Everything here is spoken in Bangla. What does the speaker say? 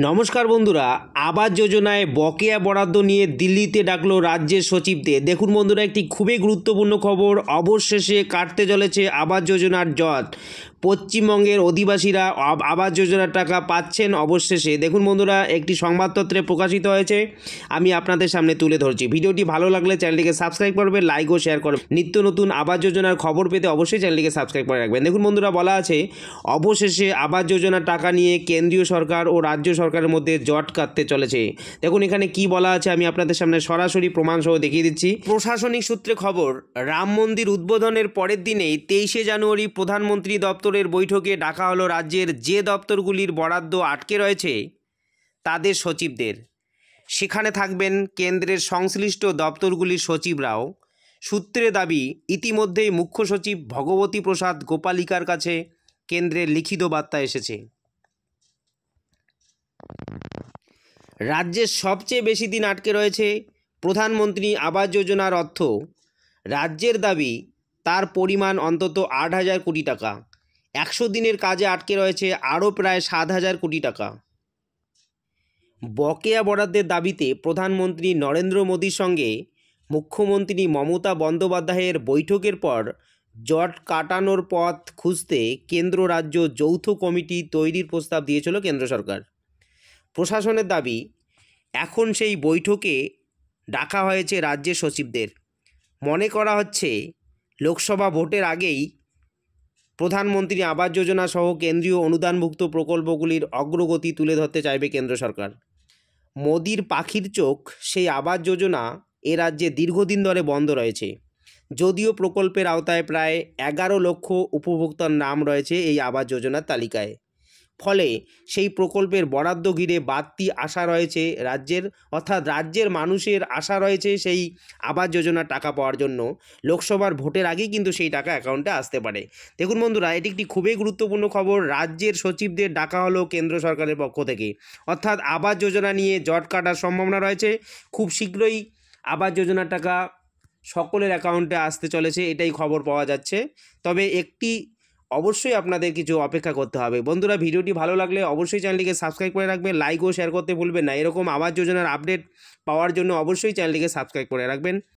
নমস্কার বন্ধুরা, আবাস যোজনায় বকেয়া বরাদ্দ নিয়ে দিল্লিতে ডাকলো রাজ্যের সচিবদের। দেখুন বন্ধুরা, একটি খুবই গুরুত্বপূর্ণ খবর। অবশেষে কাটতে চলেছে আবাস যোজনার জট। পশ্চিমবঙ্গের অধিবাসীরা আবাস যোজনার টাকা পাচ্ছেন অবশেষে। দেখুন বন্ধুরা, একটি সংবাদপত্রে প্রকাশিত হয়েছে, আমি আপনাদের সামনে তুলে ধরছি। ভিডিওটি ভালো লাগলে চ্যানেলটিকে সাবস্ক্রাইব করবেন, লাইক ও শেয়ার করবেন। নিত্য নতুন আবাস যোজনার খবর পেতে অবশ্যই চ্যানেলটিকে সাবস্ক্রাইব করে রাখবেন। দেখুন বন্ধুরা, বলা আছে অবশেষে আবাস যোজনার টাকা নিয়ে কেন্দ্রীয় সরকার ও রাজ্য সরকারের মধ্যে জট কাটতে চলেছে। দেখুন এখানে কি বলা আছে, আমি আপনাদের সামনে সরাসরি প্রমাণসহ দেখিয়ে দিচ্ছি। প্রশাসনিক সূত্রে খবর, রাম মন্দির উদ্বোধনের পরের দিনেই 23শে জানুয়ারি প্রধানমন্ত্রী দপ্তরের বৈঠকে ডাকা হলো রাজ্যের যে দপ্তরগুলির বরাদ্দ আটকে রয়েছে তাদের সচিবদের। সেখানে থাকবেন কেন্দ্রের সংশ্লিষ্ট দপ্তরগুলির সচিবরাও। সূত্রে দাবি, ইতিমধ্যেই মুখ্য সচিব ভগবতী প্রসাদ গোপালিকার কাছে কেন্দ্রের লিখিত বার্তা এসেছে। রাজ্যের সবচেয়ে বেশি দিন আটকে রয়েছে প্রধানমন্ত্রী আবাস যোজনার অর্থ। রাজ্যের দাবি, তার পরিমাণ অন্তত 8,000 কোটি টাকা। 100 দিনের কাজে আটকে রয়েছে আরও প্রায় 7,000 কোটি টাকা। বকেয়া বরাদ্দের দাবিতে প্রধানমন্ত্রী নরেন্দ্র মোদীর সঙ্গে মুখ্যমন্ত্রী মমতা বন্দ্যোপাধ্যায়ের বৈঠকের পর জট কাটানোর পথ খুঁজতে কেন্দ্র রাজ্য যৌথ কমিটি তৈরির প্রস্তাব দিয়েছিল কেন্দ্র সরকার। প্রশাসনের দাবি, এখন সেই বৈঠকে ডাকা হয়েছে রাজ্যের সচিবদের। মনে করা হচ্ছে লোকসভা ভোটের আগেই প্রধানমন্ত্রী আবাস যোজনা সহ কেন্দ্রীয় অনুদানভুক্ত প্রকল্পগুলির অগ্রগতি তুলে ধরতে চাইবে কেন্দ্র সরকার। মোদির পাখির চোখ সেই আবাস যোজনা এ রাজ্যে দীর্ঘদিন ধরে বন্ধ রয়েছে। যদিও প্রকল্পের আওতায় প্রায় 11 লক্ষ উপভোক্তার নাম রয়েছে এই আবাস যোজনার তালিকায়। ফলে সেই প্রকল্পের বরাদ্দ ঘিরে বাড়তি আশা রয়েছে রাজ্যের, অর্থাৎ রাজ্যের মানুষের আশা রয়েছে সেই আবাস যোজনার টাকা পাওয়ার জন্য। লোকসভার ভোটের আগেই কিন্তু সেই টাকা অ্যাকাউন্টে আসতে পারে। দেখুন বন্ধুরা, এটি একটি খুবই গুরুত্বপূর্ণ খবর। রাজ্যের সচিবদের ডাকা হলো কেন্দ্র সরকারের পক্ষ থেকে, অর্থাৎ আবাস যোজনা নিয়ে জট কাটার সম্ভাবনা রয়েছে। খুব শীঘ্রই আবাস যোজনার টাকা সকলের অ্যাকাউন্টে আসতে চলেছে, এটাই খবর পাওয়া যাচ্ছে। তবে একটি অবশ্যই আপনাদের কিছু অপেক্ষা করতে হবে। বন্ধুরা, ভিডিওটি ভালো লাগলে অবশ্যই চ্যানেলটিকে সাবস্ক্রাইব করে রাখবেন, লাইক ও শেয়ার করতে ভুলবেন না। এরকম আবাস যোজনার আপডেট পাওয়ার জন্য অবশ্যই চ্যানেলটিকে সাবস্ক্রাইব করে রাখবেন।